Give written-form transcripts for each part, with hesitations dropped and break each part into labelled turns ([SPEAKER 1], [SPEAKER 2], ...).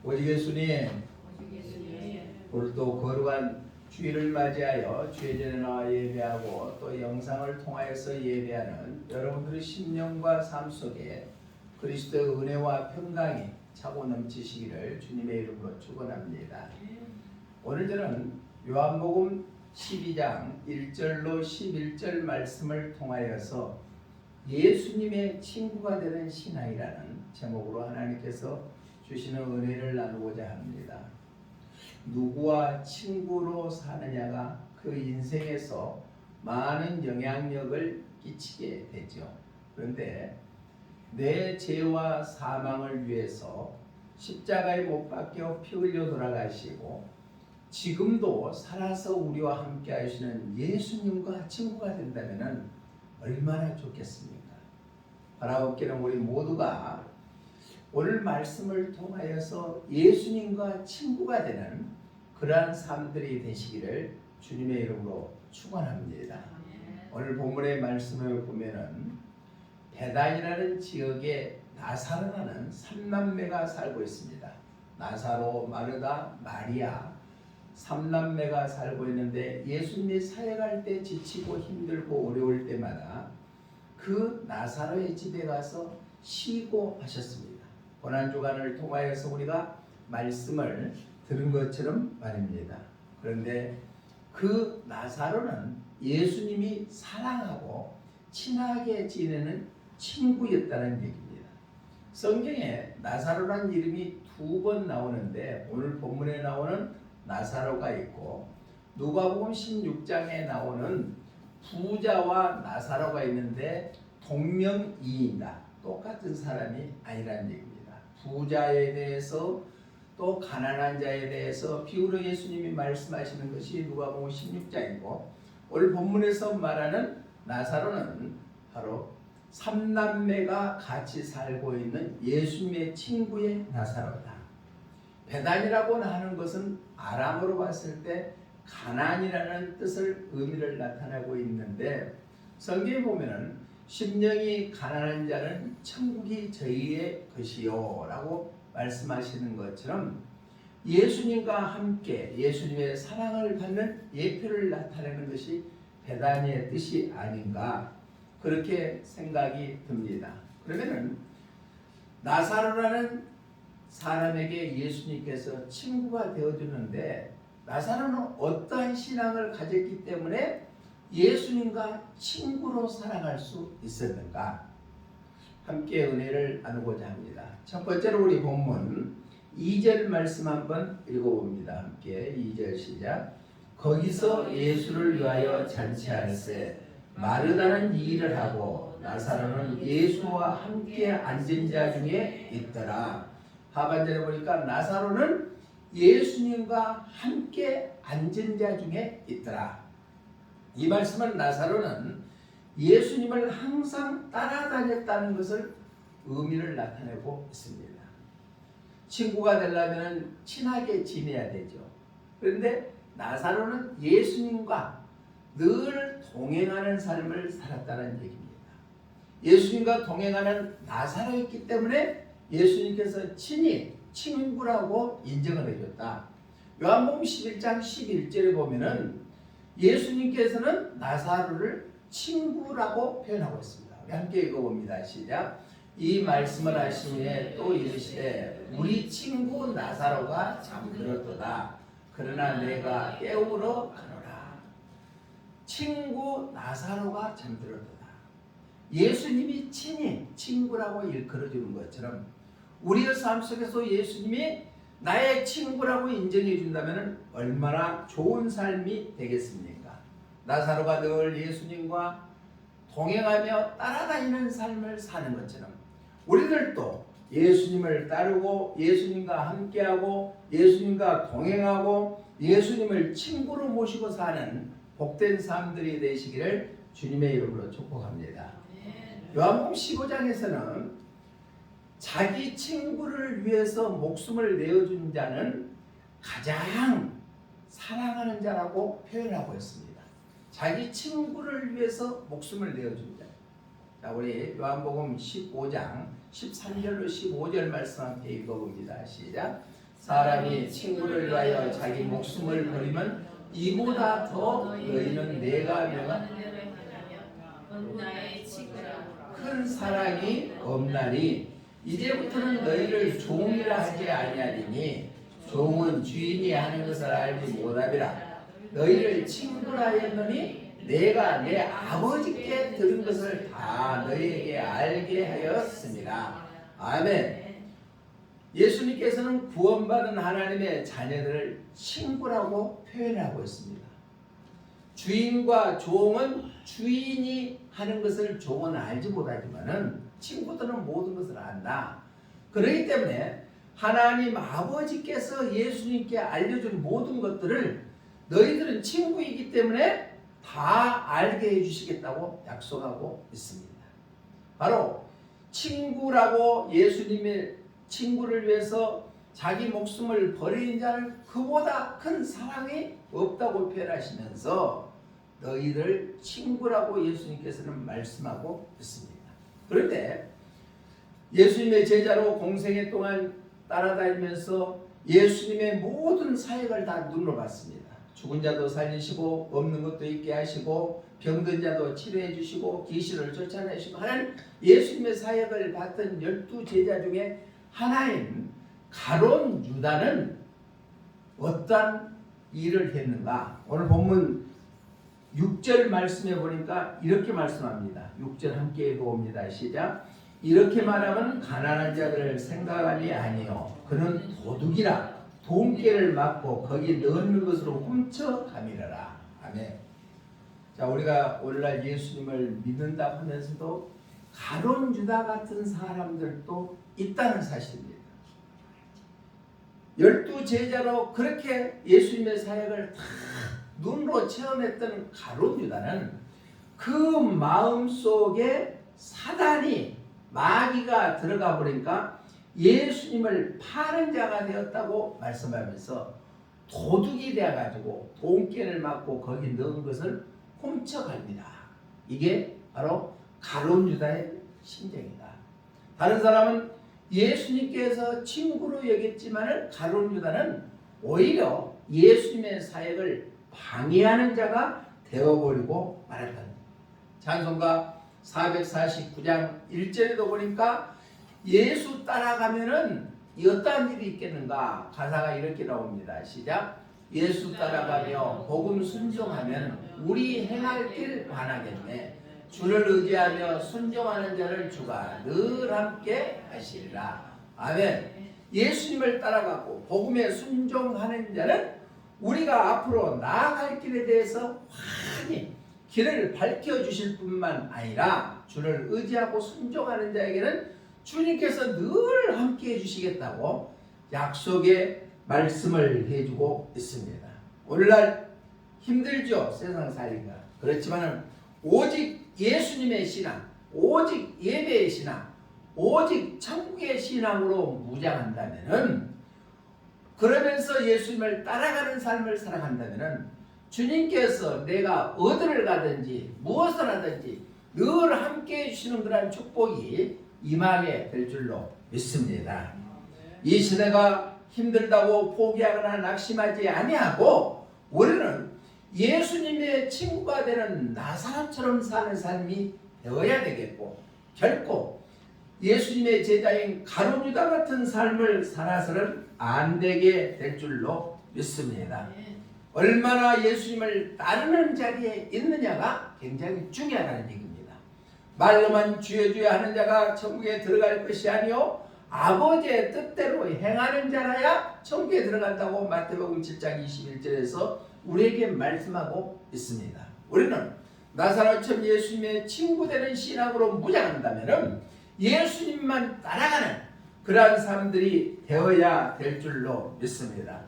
[SPEAKER 1] 오직 예수님, 오늘도 거룩한 주일을 맞이하여 주의 전에 나와 예배하고 또 영상을 통하여서 예배하는 여러분들의 심령과 삶 속에 그리스도의 은혜와 평강이 차고 넘치시기를 주님의 이름으로 축원합니다. 오늘 저는 요한복음 12장 1절로 11절 말씀을 통하여서 예수님의 친구가 되는 신앙이라는 제목으로 하나님께서 주시는 은혜를 나누고자 합니다. 누구와 친구로 사느냐가 그 인생에서 많은 영향력을 끼치게 되죠. 그런데 내 죄와 사망을 위해서 십자가에 못 박혀 피 흘려 돌아가시고 지금도 살아서 우리와 함께 하시는 예수님과 친구가 된다면 얼마나 좋겠습니까? 바라옵기는 우리 모두가 오늘 말씀을 통하여서 예수님과 친구가 되는 그러한 삶들이 되시기를 주님의 이름으로 축원합니다. 오늘 본문의 말씀을 보면은 베단이라는 지역에 나사로라는 삼남매가 살고 있습니다. 나사로, 마르다, 마리아 삼남매가 살고 있는데 예수님이 사역할 때 지치고 힘들고 어려울 때마다 그 나사로의 집에 가서 쉬고 하셨습니다. 고난주간을 통하여서 우리가 말씀을 들은 것처럼 말입니다. 그런데 그 나사로는 예수님이 사랑하고 친하게 지내는 친구였다는 얘기입니다. 성경에 나사로란 이름이 2번 나오는데 오늘 본문에 나오는 나사로가 있고 누가복음 16장에 나오는 부자와 나사로가 있는데 동명이인이다. 똑같은 사람이 아니라는 얘기입니다. 부자에 대해서 또 가난한 자에 대해서 비유로 예수님이 말씀하시는 것이 누가복음 16장이고 오늘 본문에서 말하는 나사로는 바로 삼남매가 같이 살고 있는 예수님의 친구의 나사로다. 베단이라고 하는 것은 아람어로 봤을 때 가난이라는 뜻을 의미를 나타내고 있는데 성경에 보면은 심령이 가난한 자는 천국이 저희의 것이요 라고 말씀하시는 것처럼 예수님과 함께 예수님의 사랑을 받는 예표를 나타내는 것이 베다니의 뜻이 아닌가 그렇게 생각이 듭니다. 그러면은 나사로라는 사람에게 예수님께서 친구가 되어주는데 나사로는 어떠한 신앙을 가졌기 때문에 예수님과 친구로 살아갈 수 있었는가? 함께 은혜를 나누고자 합니다. 첫 번째로 우리 본문 2절 말씀 한번 읽어봅니다. 함께 2절 시작. 거기서 예수를 위하여 잔치할세 마르다는 일을 하고 나사로는 예수와 함께 앉은 자 중에 있더라. 하반절에 보니까 나사로는 예수님과 함께 앉은 자 중에 있더라. 이 말씀은 나사로는 예수님을 항상 따라다녔다는 것을 의미를 나타내고 있습니다. 친구가 되려면 친하게 지내야 되죠. 그런데 나사로는 예수님과 늘 동행하는 삶을 살았다는 얘기입니다. 예수님과 동행하는 나사로였기 때문에 예수님께서 친히 친구라고 인정을 해줬다. 요한복음 11장 11절에 보면은 예수님께서는 나사로를 친구라고 표현하고 있습니다. 우리 함께 읽어봅니다. 시작. 이 말씀을 하시니 또 이르시되 우리 친구 나사로가 잠들었도다. 그러나 내가 깨우러 가노라. 친구 나사로가 잠들었도다. 예수님이 친히 친구라고 일컬어주는 것처럼 우리의 삶 속에서 예수님이 나의 친구라고 인정해 준다면 얼마나 좋은 삶이 되겠습니까? 나사로가 늘 예수님과 동행하며 따라다니는 삶을 사는 것처럼 우리들도 예수님을 따르고 예수님과 함께하고 예수님과 동행하고 예수님을 친구로 모시고 사는 복된 삶들이 되시기를 주님의 이름으로 축복합니다. 요한복음 15장에서는 자기 친구를 위해서 목숨을 내어준 자는 가장 사랑하는 자라고 표현하고 있습니다. 자기 친구를 위해서 목숨을 내어준 자. 자, 우리 요한복음 15장 13절로 15절 말씀 함께 읽어봅니다. 시작. 사람이 친구를 위하여 자기 목숨을 버리면 이보다 더 너희는 내가 명한 큰 사랑이 없나니 이제부터는 너희를 종이라 하지 아니하리니 종은 주인이 하는 것을 알지 못하리라. 너희를 친구라 하였노니 내가 내 아버지께 들은 것을 다 너희에게 알게 하였습니다. 아멘. 예수님께서는 구원받은 하나님의 자녀들을 친구라고 표현하고 있습니다. 주인과 종은 주인이 하는 것을 종은 알지 못하지만은 친구들은 모든 것을 안다. 그렇기 때문에 하나님 아버지께서 예수님께 알려준 모든 것들을 너희들은 친구이기 때문에 다 알게 해주시겠다고 약속하고 있습니다. 바로 친구라고 예수님의 친구를 위해서 자기 목숨을 버리는 자는 그보다 큰 사랑이 없다고 표현하시면서 너희들 친구라고 예수님께서는 말씀하고 있습니다. 그런데 예수님의 제자로 공생애 동안 따라다니면서 예수님의 모든 사역을 다 눈으로 봤습니다. 죽은 자도 살리시고 없는 것도 있게 하시고 병든 자도 치료해 주시고 귀신을 쫓아내시고 하는 예수님의 사역을 봤던 12 제자 중에 하나인 가룟 유다는 어떠한 일을 했는가? 오늘 본문 6절 말씀해 보니까 이렇게 말씀합니다. 6절 함께 읽어봅니다. 시작. 이렇게 말하면 가난한 자들을 생각하니 아니요 그는 도둑이라 돈깨를 맞고 거기 넣는 것으로 훔쳐가미르라. 아멘. 자, 우리가 오늘날 예수님을 믿는다 하면서도 가룟 유다 같은 사람들도 있다는 사실입니다. 12 제자로 그렇게 예수님의 사역을 다 눈으로 체험했던 가룟 유다는 그 마음속에 사단이 마귀가 들어가 버리니까 예수님을 파는 자가 되었다고 말씀하면서 도둑이 되어가지고 돈깨를 맞고 거기 넣은 것을 훔쳐갑니다. 이게 바로 가룟 유다의 심정이다. 다른 사람은 예수님께서 친구로 여겼지만 가룟 유다는 오히려 예수님의 사역을 방해하는 자가 되어버리고 말았다. 찬송가 449장 1절에도 보니까 예수 따라가면은 어떠한 일이 있겠는가? 가사가 이렇게 나옵니다. 시작. 예수 따라가며 복음 순종하면 우리 행할 길 반하겠네. 주를 의지하며 순종하는 자를 주가 늘 함께 하시리라. 아멘. 예수님을 따라가고 복음에 순종하는 자는 우리가 앞으로 나아갈 길에 대해서 환히 길을 밝혀주실 뿐만 아니라 주를 의지하고 순종하는 자에게는 주님께서 늘 함께 해주시겠다고 약속의 말씀을 해주고 있습니다. 오늘날 힘들죠, 세상 살기가. 그렇지만 오직 예수님의 신앙, 오직 예배의 신앙, 오직 천국의 신앙으로 무장한다면, 그러면서 예수님을 따라가는 삶을 살아간다면 주님께서 내가 어디를 가든지 무엇을 하든지 늘 함께 해주시는 그런 축복이 임하게 될 줄로 믿습니다. 이 시대가 힘들다고 포기하거나 낙심하지 아니하고 우리는 예수님의 친구가 되는 나사로처럼 사는 삶이 되어야 되겠고, 결코 예수님의 제자인 가룟 유다 같은 삶을 살아서는 안 되게 될 줄로 믿습니다. 얼마나 예수님을 따르는 자리에 있느냐가 굉장히 중요하다는 얘기입니다. 말로만 주여 주여 하는 자가 천국에 들어갈 것이 아니요 아버지의 뜻대로 행하는 자라야 천국에 들어간다고 마태복음 7장 21절에서 우리에게 말씀하고 있습니다. 우리는 나사로처럼 예수님의 친구 되는 신앙으로 무장한다면 예수님만 따라가는 그러한 사람들이 되어야 될 줄로 믿습니다.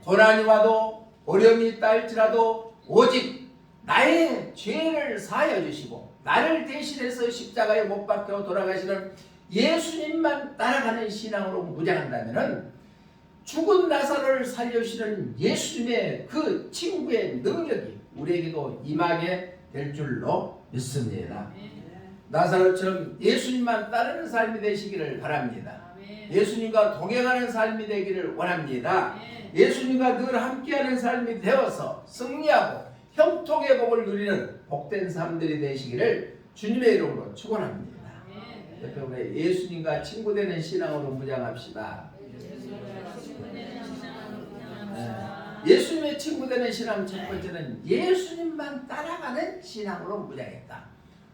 [SPEAKER 1] 고난이 와도 어려움이 있다 할지라도 오직 나의 죄를 사하여 주시고 나를 대신해서 십자가에 못 박혀 돌아가시는 예수님만 따라가는 신앙으로 무장한다면 죽은 나사로를 살려주시는 예수님의 그 친구의 능력이 우리에게도 임하게 될 줄로 믿습니다. 나사로처럼 예수님만 따르는 삶이 되시기를 바랍니다. 예수님과 동행하는 삶이 되기를 원합니다. 예수님과 늘 함께하는 삶이 되어서 승리하고 형통의 복을 누리는 복된 삶들이 되시기를 주님의 이름으로 축원합니다. 옆에 우리 예수님과 친구되는 신앙으로 무장합시다. 예수님의 친구되는 신앙 첫 번째는 예수님만 따라가는 신앙으로 무장했다.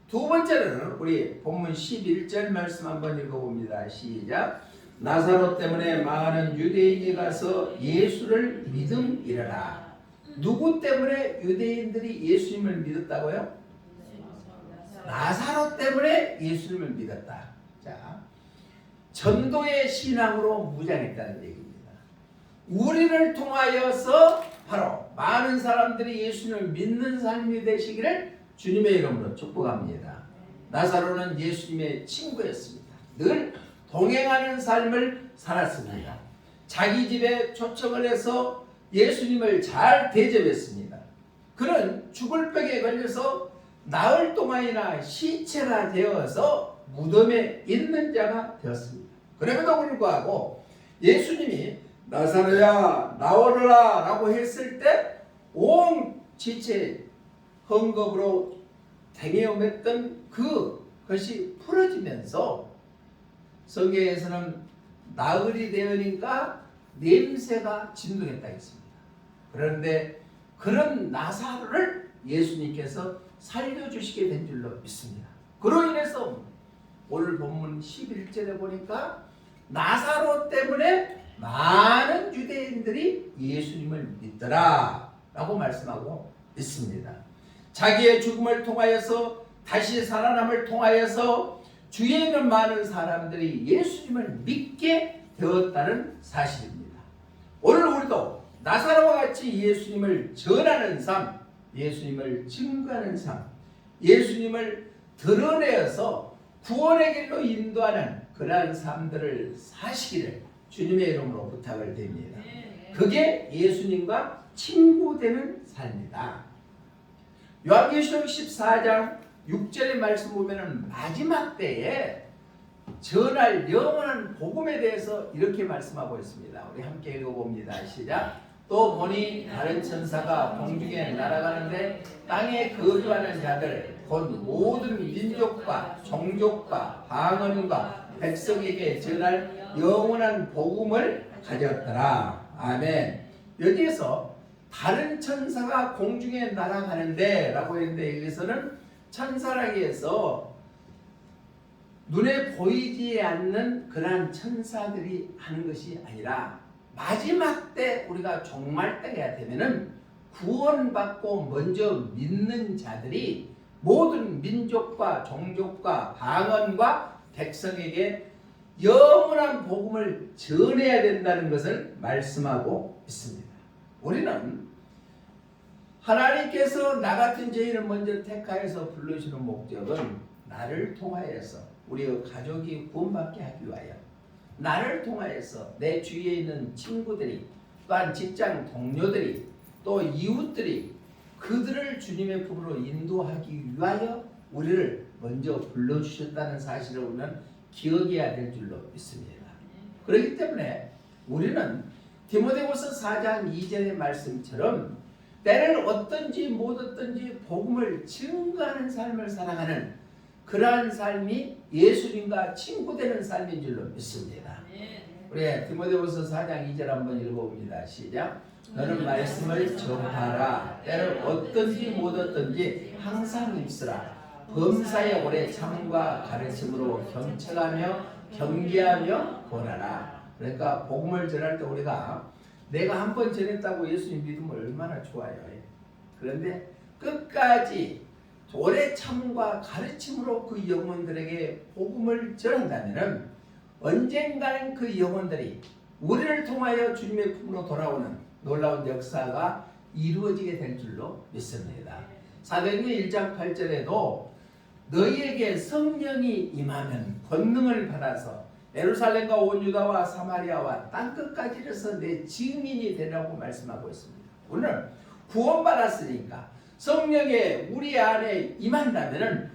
[SPEAKER 1] 두 번째는 우리 본문 11절 말씀 한번 읽어봅니다. 시작. 나사로 때문에 많은 유대인이 가서 예수를 믿음이라라. 누구 때문에 유대인들이 예수님을 믿었다고요? 나사로 때문에 예수님을 믿었다. 자, 전도의 신앙으로 무장했다는 얘기입니다. 우리를 통하여서 바로 많은 사람들이 예수님을 믿는 삶이 되시기를 주님의 이름으로 축복합니다. 나사로는 예수님의 친구였습니다. 늘 동행하는 삶을 살았습니다. 자기 집에 초청을 해서 예수님을 잘 대접했습니다. 그는 죽을 병에 걸려서 나흘 동안이나 시체가 되어서 무덤에 있는 자가 되었습니다. 그럼에도 불구하고 예수님이 나사로야 나오너라 라고 했을 때 온 지체 헝겊으로 댕여맸던 그것이 풀어지면서 성경에서는 나흘이 되니까 냄새가 진동했다 했습니다. 그런데 그런 나사로를 예수님께서 살려주시게 된 줄로 믿습니다. 그로 인해서 오늘 본문 11절에 보니까 나사로 때문에 많은 유대인들이 예수님을 믿더라 라고 말씀하고 있습니다. 자기의 죽음을 통하여서 다시 살아남을 통하여서 주위에 있는 많은 사람들이 예수님을 믿게 되었다는 사실입니다. 오늘 우리도 나사로와 같이 예수님을 전하는 삶, 예수님을 증거하는 삶, 예수님을 드러내어서 구원의 길로 인도하는 그러한 삶들을 사시기를 주님의 이름으로 부탁을 드립니다. 그게 예수님과 친구되는 삶이다. 요한계시록 14장 6절의 말씀 보면은 마지막 때에 전할 영원한 복음에 대해서 이렇게 말씀하고 있습니다. 우리 함께 읽어봅니다. 시작. 또 보니 다른 천사가 공중에 날아가는데 땅에 거주하는 자들 곧 모든 민족과 종족과 방언과 백성에게 전할 영원한 복음을 가졌더라. 아멘. 여기에서 다른 천사가 공중에 날아가는데 라고 했는데 여기서는 천사라기 해서 눈에 보이지 않는 그러한 천사들이 하는 것이 아니라 마지막 때 우리가 종말 때가 되면은 구원받고 먼저 믿는 자들이 모든 민족과 종족과 방언과 백성에게 영원한 복음을 전해야 된다는 것을 말씀하고 있습니다. 우리는 하나님께서 나 같은 죄인을 먼저 택하여서 불러주시는 목적은 나를 통하여서 우리 가족이 구원받게 하기 위하여, 나를 통하여서 내 주위에 있는 친구들이, 또한 직장 동료들이, 또 이웃들이 그들을 주님의 품으로 인도하기 위하여 우리를 먼저 불러주셨다는 사실을 우리는 기억해야 될 줄로 믿습니다. 그렇기 때문에 우리는 디모데후서 4장 2절의 말씀처럼 때를 얻든지 못 얻든지 복음을 증거하는 삶을 살아가는 그러한 삶이 예수님과 친구되는 삶인 줄로 믿습니다. 우리 디모데후서 4장 2절 한번 읽어봅니다. 시작. 너는 말씀을 전하라. 때를 얻든지 못 얻든지 항상 입쓰라. 범사에 오래 참과 가르침으로 경청하며 경계하며 권하라. 그러니까 복음을 전할 때 우리가 내가 한 번 전했다고 예수님 믿으면 얼마나 좋아요. 그런데 끝까지 오래 참과 가르침으로 그 영혼들에게 복음을 전한다면 언젠가는 그 영혼들이 우리를 통하여 주님의 품으로 돌아오는 놀라운 역사가 이루어지게 될 줄로 믿습니다. 사도행전 1장 8절에도 너희에게 성령이 임하면 권능을 받아서 예루살렘과 온 유다와 사마리아와 땅끝까지 이르러서 내 증인이 되라고 말씀하고 있습니다. 오늘 구원받았으니까 성령이 우리 안에 임한다면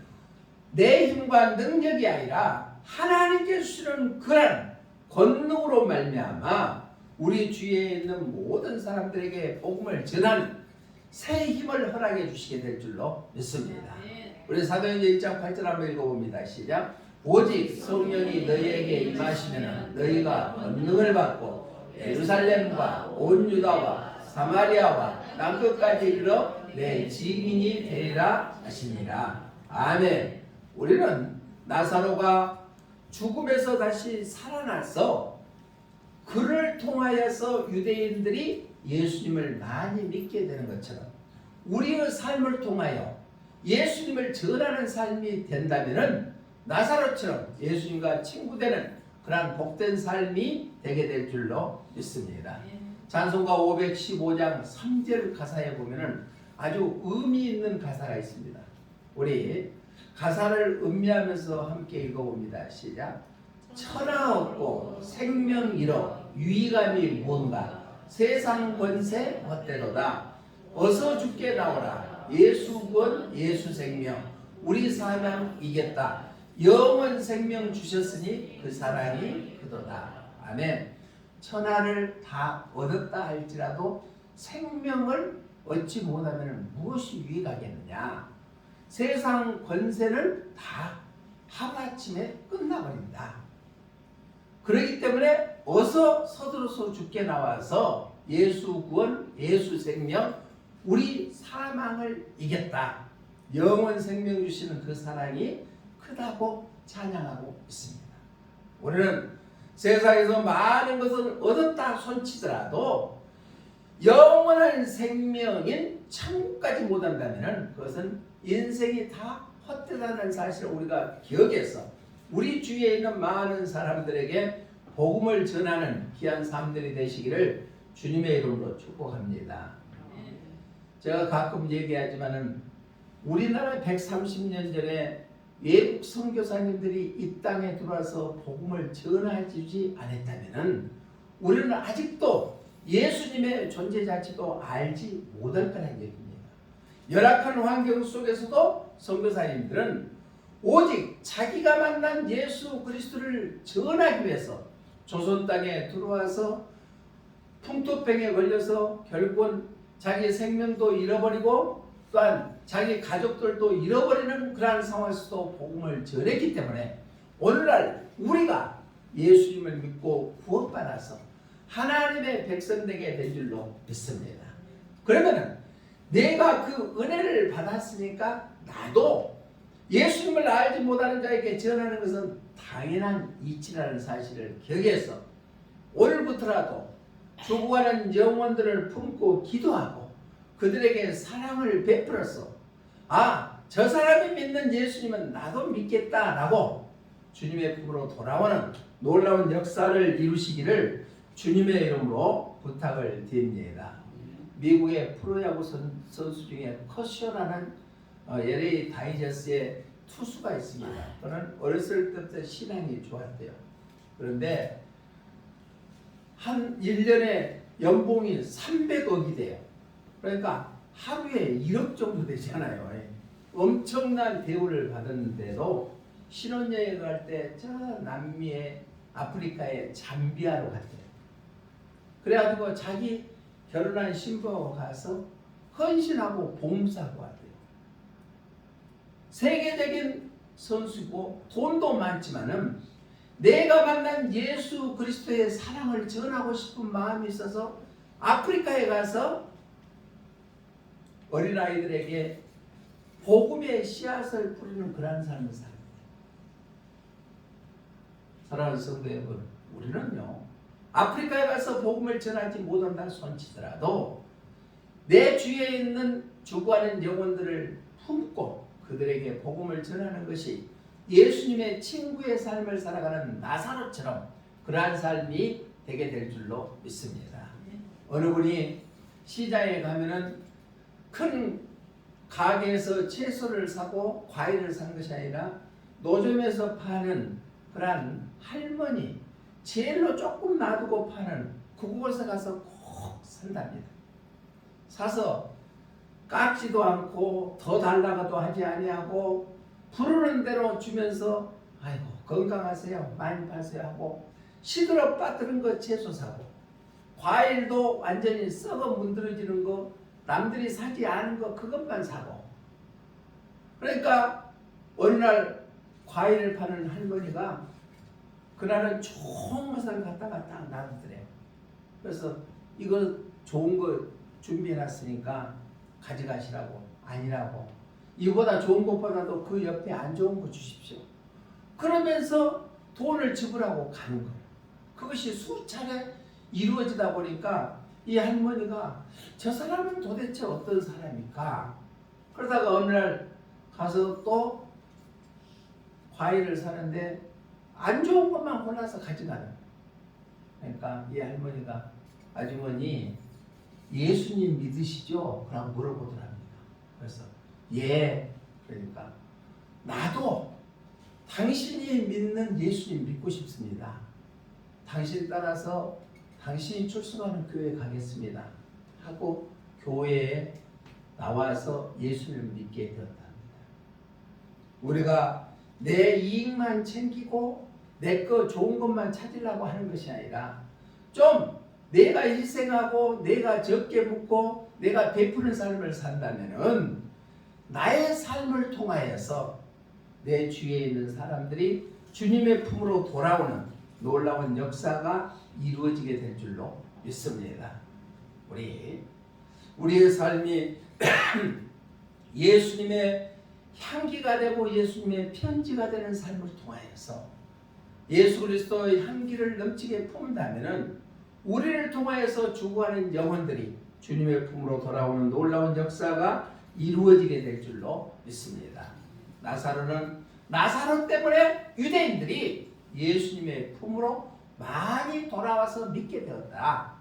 [SPEAKER 1] 내 힘과 능력이 아니라 하나님께 주시는 그런 권능으로 말미암아 우리 주위에 있는 모든 사람들에게 복음을 전하는 새 힘을 허락해 주시게 될 줄로 믿습니다. 우리 사도행전 1장 8절 한번 읽어봅니다. 시작. 오직 성령이 너희에게 임하시면 너희가 권능을 받고 예루살렘과 온 유다와 사마리아와 땅끝까지 이르러 내 증인이 되리라 하시니라. 아멘. 우리는 나사로가 죽음에서 다시 살아나서 그를 통하여서 유대인들이 예수님을 많이 믿게 되는 것처럼 우리의 삶을 통하여 예수님을 전하는 삶이 된다면은 나사로처럼 예수님과 친구되는 그러한 복된 삶이 되게 될 줄로 믿습니다. 찬송가 515장 3절 가사에 보면은 아주 의미 있는 가사가 있습니다. 우리 가사를 음미하면서 함께 읽어봅니다. 시작. 천하 없고 생명 잃어 유의감이 무언가 세상 권세 헛되도다. 어서 죽게 나오라. 예수 구원 예수 생명 우리 사명 이겼다. 영원 생명 주셨으니 그 사랑이 그도다. 아멘. 천하를 다 얻었다 할지라도 생명을 얻지 못하면 무엇이 유익하겠느냐. 세상 권세는 다 하루아침에 끝나버린다. 그렇기 때문에 어서 서둘러서 죽게 나와서 예수 구원 예수 생명 우리 사망을 이겼다. 영원 생명 주시는 그 사랑이 크다고 찬양하고 있습니다. 우리는 세상에서 많은 것을 얻었다 손치더라도 영원한 생명인 천국까지 못한다면 그것은 인생이 다 헛되다는 사실을 우리가 기억해서 우리 주위에 있는 많은 사람들에게 복음을 전하는 귀한 삶들이 되시기를 주님의 이름으로 축복합니다. 제가 가끔 얘기하지만은 우리나라 130년 전에 외국 선교사님들이 이 땅에 들어와서 복음을 전해주지 않았다면 우리는 아직도 예수님의 존재 자체도 알지 못할 거라는 얘기입니다. 열악한 환경 속에서도 선교사님들은 오직 자기가 만난 예수 그리스도를 전하기 위해서 조선 땅에 들어와서 풍토병에 걸려서 결국은 자기 생명도 잃어버리고 또한 자기 가족들도 잃어버리는 그러한 상황에서도 복음을 전했기 때문에 오늘날 우리가 예수님을 믿고 구원받아서 하나님의 백성 되게 될 줄로 믿습니다. 그러면 내가 그 은혜를 받았으니까 나도 예수님을 알지 못하는 자에게 전하는 것은 당연한 이치라는 사실을 기억해서 오늘부터라도 죽어가는 영혼들을 품고 기도하고 그들에게 사랑을 베풀어서 저 사람이 믿는 예수님은 나도 믿겠다라고 주님의 품으로 돌아오는 놀라운 역사를 이루시기를 주님의 이름으로 부탁을 드립니다. 미국의 프로야구 선수 중에 커쇼라는 LA 다이저스의 투수가 있습니다. 저는 어렸을 때부터 신앙이 좋았대요. 그런데 한 1년에 연봉이 300억이 돼요. 그러니까 하루에 1억 정도 되잖아요. 엄청난 대우를 받았는데도 신혼여행 갈 때 저 남미의 아프리카의 잠비아로 갔대요. 그래가지고 자기 결혼한 신부하고 가서 헌신하고 봉사하고 왔대요. 세계적인 선수고 돈도 많지만은 내가 만난 예수 그리스도의 사랑을 전하고 싶은 마음이 있어서 아프리카에 가서 어린아이들에게 복음의 씨앗을 뿌리는 그러한 삶을 삽니다. 사랑하는 성도 여러분, 우리는요 아프리카에 가서 복음을 전하지 못한다 손치더라도 내 주위에 있는 죽어가는 영혼들을 품고 그들에게 복음을 전하는 것이 예수님의 친구의 삶을 살아가는 나사로처럼 그러한 삶이 되게 될 줄로 믿습니다. 어느 분이 시장에 가면은 큰 가게에서 채소를 사고 과일을 산 것이 아니라 노점에서 파는 그러한 할머니 제일로 조금 놔두고 파는 그곳에 가서 꼭 산답니다. 사서 깎지도 않고 더 달라고도 하지 아니하고 부르는 대로 주면서 아이고 건강하세요 많이 파세요 하고 시들어 빠뜨린 거 채소 사고, 과일도 완전히 썩어 문드러지는 거, 남들이 사지 않은 거 그것만 사고. 그러니까 어느 날 과일을 파는 할머니가 그날은 좋은 것을 갖다가 딱 놔두더래. 그래서 이거 좋은 거 준비해놨으니까 가져가시라고. 아니라고. 이보다 좋은 것보다도 그 옆에 안 좋은 거 주십시오. 그러면서 돈을 지불하고 가는 거예요. 그것이 수차례 이루어지다 보니까 이 할머니가 저 사람은 도대체 어떤 사람일까? 그러다가 어느 날 가서 또 과일을 사는데 안 좋은 것만 골라서 가져가는 거예요. 그러니까 이 할머니가 아주머니 예수님 믿으시죠? 라고 물어보더랍니다. 그래서 예. 그러니까 나도 당신이 믿는 예수님 믿고 싶습니다. 당신 따라서 당신이 출석하는 교회에 가겠습니다. 하고 교회에 나와서 예수님을 믿게 되었답니다. 우리가 내 이익만 챙기고 내 거 좋은 것만 찾으려고 하는 것이 아니라 좀 내가 희생하고 내가 적게 묻고 내가 베푸는 삶을 산다면은 나의 삶을 통하여서 내 주위에 있는 사람들이 주님의 품으로 돌아오는 놀라운 역사가 이루어지게 될 줄로 믿습니다. 우리의 삶이 예수님의 향기가 되고 예수님의 편지가 되는 삶을 통하여서 예수 그리스도의 향기를 넘치게 품다면은 우리를 통하여서 죽어가는 영혼들이 주님의 품으로 돌아오는 놀라운 역사가 이루어지게 될 줄로 믿습니다. 나사로는 나사로 때문에 유대인들이 예수님의 품으로 많이 돌아와서 믿게 되었다.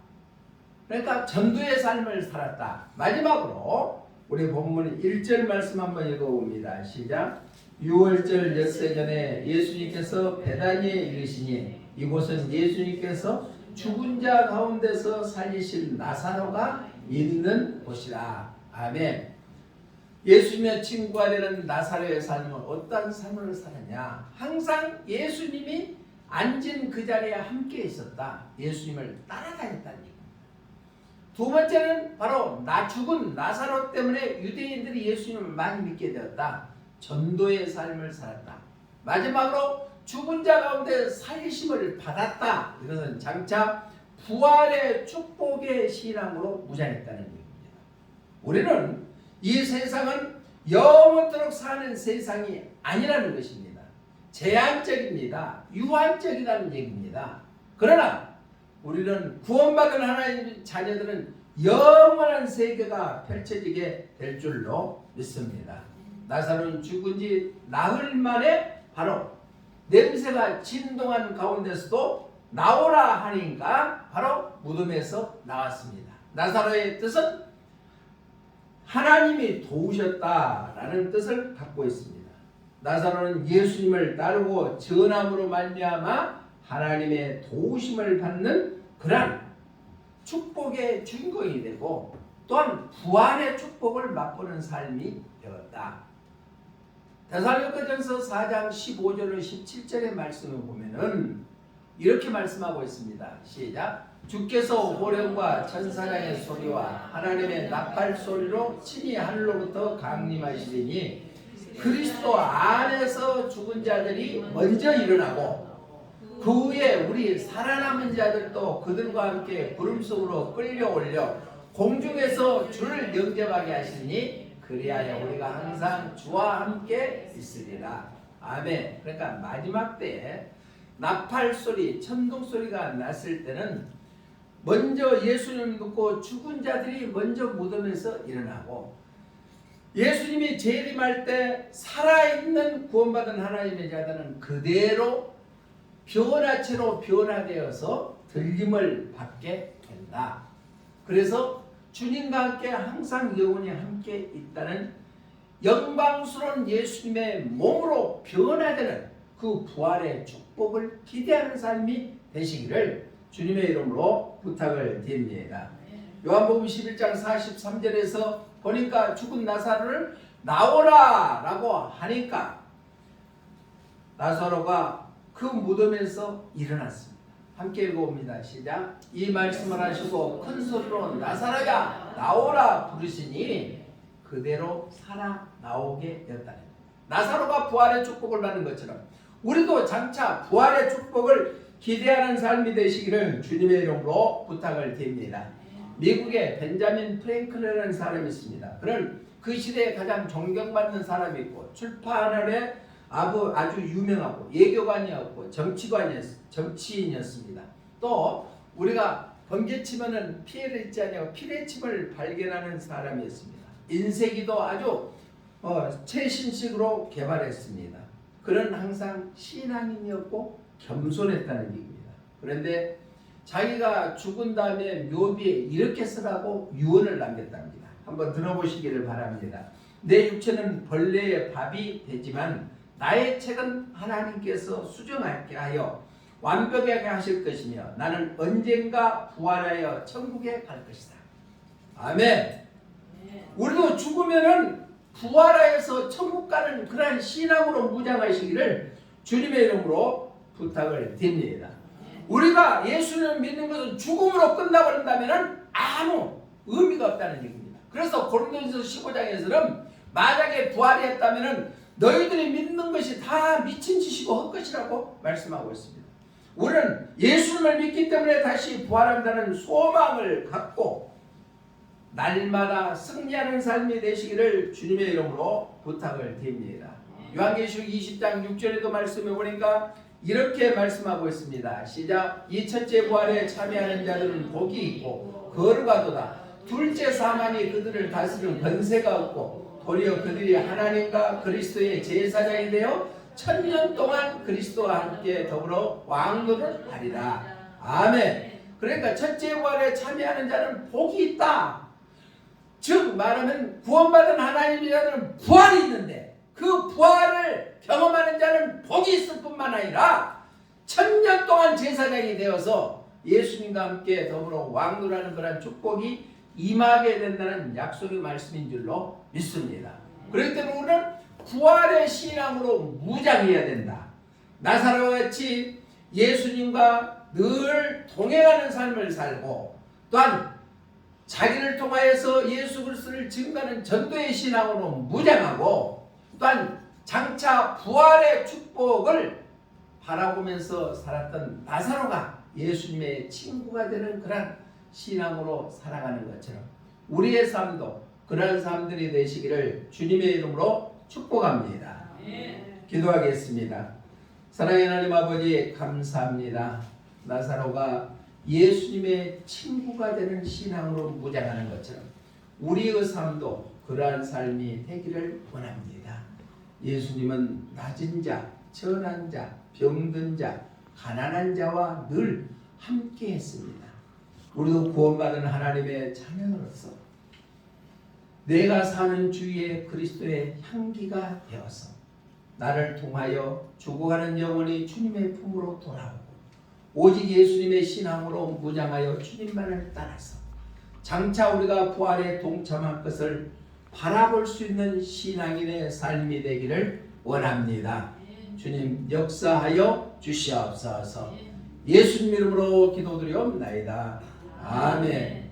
[SPEAKER 1] 그러니까 전도의 삶을 살았다. 마지막으로 우리 본문 1절 말씀 한번 읽어봅니다. 시작. 6월절 엿새 전에 예수님께서 베다니에 이르시니 이곳은 예수님께서 죽은 자 가운데서 살리신 나사로가 있는 곳이라. 아멘. 예수님의 친구가 되는 나사로의 삶은 어떤 삶을 살았냐? 항상 예수님이 앉은 그 자리에 함께 있었다. 예수님을 따라다녔다는 얘기입니다. 두 번째는 바로 죽은 나사로 때문에 유대인들이 예수님을 많이 믿게 되었다. 전도의 삶을 살았다. 마지막으로 죽은 자 가운데 살리심을 받았다. 이것은 장차 부활의 축복의 신앙으로 무장했다는 얘기입니다. 우리는 이 세상은 영원토록 사는 세상이 아니라는 것입니다. 제한적입니다. 유한적이라는 얘기입니다. 그러나 우리는 구원받은 하나님의 자녀들은 영원한 세계가 펼쳐지게 될 줄로 믿습니다. 나사로는 죽은 지 나흘 만에 바로 냄새가 진동하는 가운데서도 나오라 하니까 바로 무덤에서 나왔습니다. 나사로의 뜻은 하나님이 도우셨다라는 뜻을 갖고 있습니다. 나사로는 예수님을 따르고 전함으로 말미암아 하나님의 도우심을 받는 그런 축복의 주인공이 되고 또한 부활의 축복을 맛보는 삶이 되었다. 데살로니가전서 4장 15절로 17절의 말씀을 보면은 이렇게 말씀하고 있습니다. 시작. 주께서 호령과 천사장의 소리와 하나님의 나팔 소리로 친히 하늘로부터 강림하시리니 그리스도 안에서 죽은 자들이 먼저 일어나고 그 후에 우리 살아남은 자들도 그들과 함께 구름 속으로 끌려올려 공중에서 주를 영접하게 하시니 그리하여 우리가 항상 주와 함께 있으리라. 아멘. 그러니까 마지막 때에 나팔 소리, 천둥 소리가 났을 때는 먼저 예수님을 믿고 죽은 자들이 먼저 무덤에서 일어나고 예수님이 재림할 때 살아있는 구원받은 하나님의 자들은 그대로 변화체로 변화되어서 들림을 받게 된다. 그래서 주님과 함께 항상 영원히 함께 있다는 영광스러운 예수님의 몸으로 변화되는 그 부활의 축복을 기대하는 삶이 되시기를 주님의 이름으로 부탁을 드립니다. 요한복음 11장 43절에서 보니까 죽은 나사로를 나오라 라고 하니까 나사로가 그 무덤에서 일어났습니다. 함께 읽어봅니다. 시작. 이 말씀을 하시고 큰 소리로 나사로야 나오라 부르시니 그대로 살아 나오게 되었다니. 나사로가 부활의 축복을 받는 것처럼 우리도 장차 부활의 축복을 기대하는 삶이 되시기를 주님의 이름으로 부탁을 드립니다. 미국에 벤자민 프랭클린이라는 사람이 있습니다. 그는 그 시대에 가장 존경받는 사람이 있고 출판원의 아주 유명하고 예교관이었고 정치인이었습니다. 또 우리가 번개치면은 피해를 입지 아니하고 피뢰침을 발견하는 사람이었습니다. 인쇄기도 아주 최신식으로 개발했습니다. 그는 항상 신앙인이었고 겸손했다는 얘기입니다. 그런데 자기가 죽은 다음에 묘비에 이렇게 쓰라고 유언을 남겼답니다. 한번 들어보시기를 바랍니다. 내 육체는 벌레의 밥이 되지만 나의 책은 하나님께서 수정하게 하여 완벽하게 하실 것이며 나는 언젠가 부활하여 천국에 갈 것이다. 아멘. 우리도 죽으면은 부활하여서 천국 가는 그러한 신앙으로 무장하시기를 주님의 이름으로 부탁을 드립니다. 우리가 예수를 믿는 것은 죽음으로 끝나버린다면 아무 의미가 없다는 얘기입니다. 그래서 고린도전서 15장에서는 만약에 부활이 했다면 너희들이 믿는 것이 다 미친 짓이고 헛것이라고 말씀하고 있습니다. 우리는 예수를 믿기 때문에 다시 부활한다는 소망을 갖고 날마다 승리하는 삶이 되시기를 주님의 이름으로 부탁을 드립니다. 요한계시록 20장 6절에도 말씀해 보니까 이렇게 말씀하고 있습니다. 시작. 이 첫째 부활에 참여하는 자들은 복이 있고 거룩하도다. 둘째 사망이 그들을 다스리는 권세가 없고 도리어 그들이 하나님과 그리스도의 제사장이 되어 1000년 동안 그리스도와 함께 더불어 왕노를 하리라. 아멘. 그러니까 첫째 부활에 참여하는 자는 복이 있다. 즉 말하면 구원받은 하나님의 자들은 부활이 있는데 그 부활을 경험하는 자는 복이 있을 뿐만 아니라 1000년 동안 제사장이 되어서 예수님과 함께 더불어 왕노라는 그런 축복이 임하게 된다는 약속의 말씀인 줄로 믿습니다. 그렇기 때문에 우리는 부활의 신앙으로 무장해야 된다. 나사로와 같이 예수님과 늘 동행하는 삶을 살고 또한 자기를 통하여서 예수 그리스도를 증거하는 전도의 신앙으로 무장하고 또한 장차 부활의 축복을 바라보면서 살았던 나사로가 예수님의 친구가 되는 그런 신앙으로 살아가는 것처럼 우리의 삶도 그런 삶들이 되시기를 주님의 이름으로 축복합니다. 기도하겠습니다. 사랑의 하나님 아버지 감사합니다. 나사로가 예수님의 친구가 되는 신앙으로 무장하는 것처럼 우리의 삶도 그러한 삶이 되기를 원합니다. 예수님은 낮은 자, 천한 자, 병든 자, 가난한 자와 늘 함께 했습니다. 우리도 구원받은 하나님의 자녀로서 내가 사는 주위에 그리스도의 향기가 되어서 나를 통하여 죽어가는 영혼이 주님의 품으로 돌아오고 오직 예수님의 신앙으로 무장하여 주님만을 따라서 장차 우리가 부활에 동참할 것을 바라볼 수 있는 신앙인의 삶이 되기를 원합니다. 주님 역사하여 주시옵소서. 예수님 이름으로 기도드리옵나이다. 아멘.